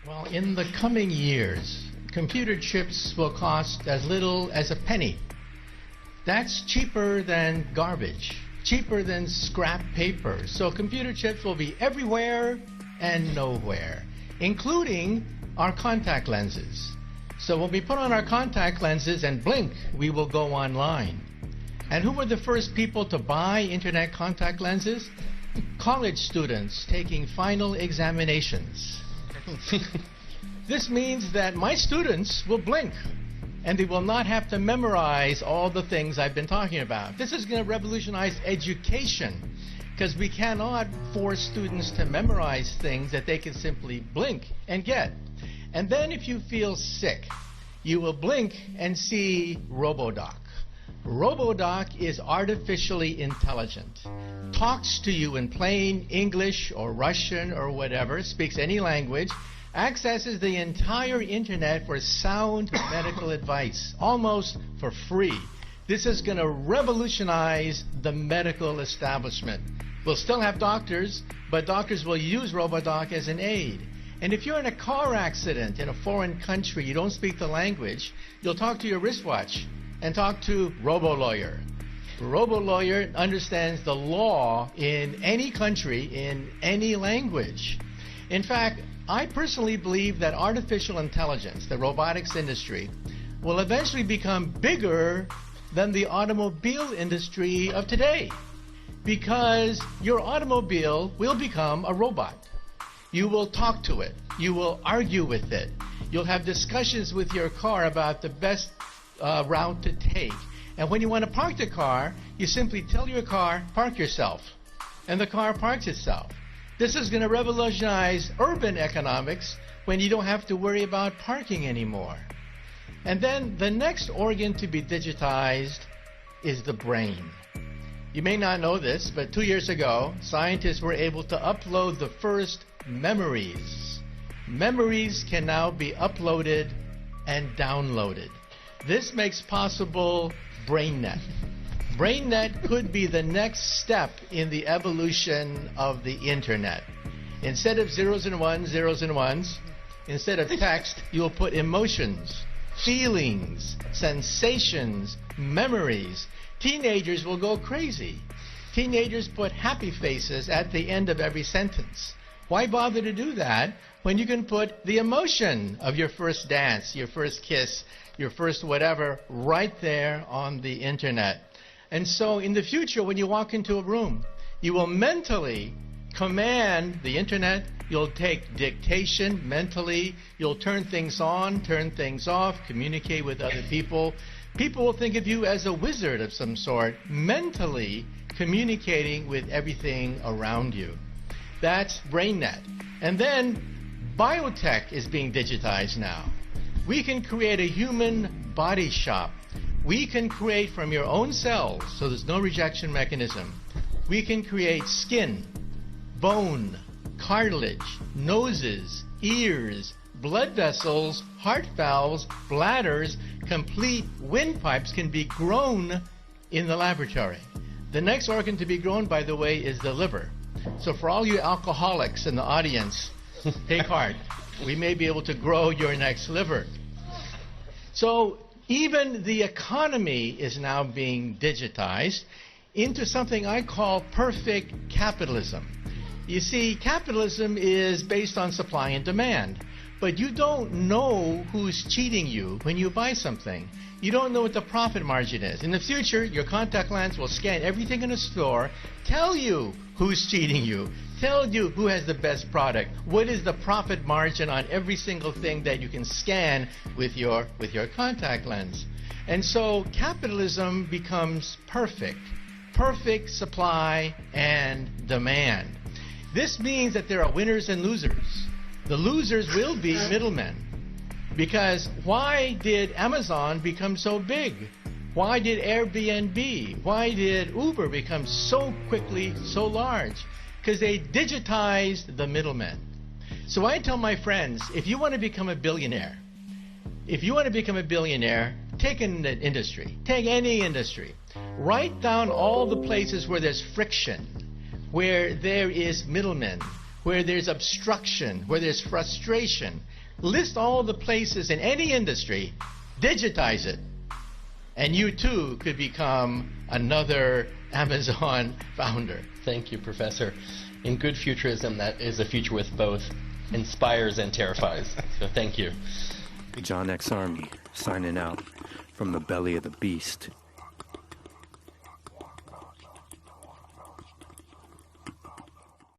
Well, in the coming years, computer chips will cost as little as a penny. That's cheaper than garbage, cheaper than scrap paper. So computer chips will be everywhere and nowhere, including our contact lenses. So when we put on our contact lenses and blink, we will go online. And who were the first people to buy internet contact lenses? College students taking final examinations. This means that my students will blink, and they will not have to memorize all the things I've been talking about. This is going to revolutionize education, because we cannot force students to memorize things that they can simply blink and get. And then if you feel sick, you will blink and see RoboDoc. RoboDoc is artificially intelligent, talks to you in plain English or Russian or whatever, speaks any language, accesses the entire internet for sound medical advice, almost for free. This is going to revolutionize the medical establishment. We'll still have doctors, but doctors will use RoboDoc as an aid. And if you're in a car accident in a foreign country, you don't speak the language, you'll talk to your wristwatch and talk to RoboLawyer. RoboLawyer understands the law in any country, in any language. In fact, I personally believe that artificial intelligence, the robotics industry, will eventually become bigger than the automobile industry of today, because your automobile will become a robot. You will talk to it. You will argue with it. You'll have discussions with your car about the best route to take. And when you want to park the car, you simply tell your car, park yourself. And the car parks itself. This is going to revolutionize urban economics when you don't have to worry about parking anymore. And then the next organ to be digitized is the brain. You may not know this, but 2 years ago, scientists were able to upload the first memories. Memories can now be uploaded and downloaded. This makes possible BrainNet. BrainNet could be the next step in the evolution of the internet. Instead of zeros and ones, instead of text, you'll put emotions, feelings, sensations, memories. Teenagers will go crazy. Teenagers put happy faces at the end of every sentence. Why bother to do that when you can put the emotion of your first dance, your first kiss, your first whatever right there on the internet? And so in the future, when you walk into a room, you will mentally command the internet. You'll take dictation mentally. You'll turn things on, turn things off, communicate with other people. People will think of you as a wizard of some sort, mentally communicating with everything around you. That's BrainNet. And then biotech is being digitized now. We can create a human body shop. We can create from your own cells, so there's no rejection mechanism. We can create skin, bone, cartilage, noses, ears, blood vessels, heart valves, bladders. Complete windpipes can be grown in the laboratory. The next organ to be grown, by the way, is the liver. So for all you alcoholics in the audience, take heart. We may be able to grow your next liver. So even the economy is now being digitized into something I call perfect capitalism. You see, capitalism is based on supply and demand, but you don't know who's cheating you when you buy something. You don't know what the profit margin is. In the future, your contact lens will scan everything in a store, tell you who's cheating you, tell you who has the best product, what is the profit margin on every single thing that you can scan with your contact lens. And so capitalism becomes perfect supply and demand. This means that there are winners and losers. The losers will be middlemen. Because why did Amazon become so big? Why did Airbnb, why did Uber become so quickly so large? Because they digitized the middlemen. So I tell my friends, if you want to become a billionaire, take an industry, take any industry. Write down all the places where there's friction, where there is middlemen, where there's obstruction, where there's frustration. List all the places in any industry, digitize it, and you too could become another Amazon founder. Thank you, Professor. In good futurism, that is a future with both inspires and terrifies. So thank you. John X. Army, signing out from the belly of the beast.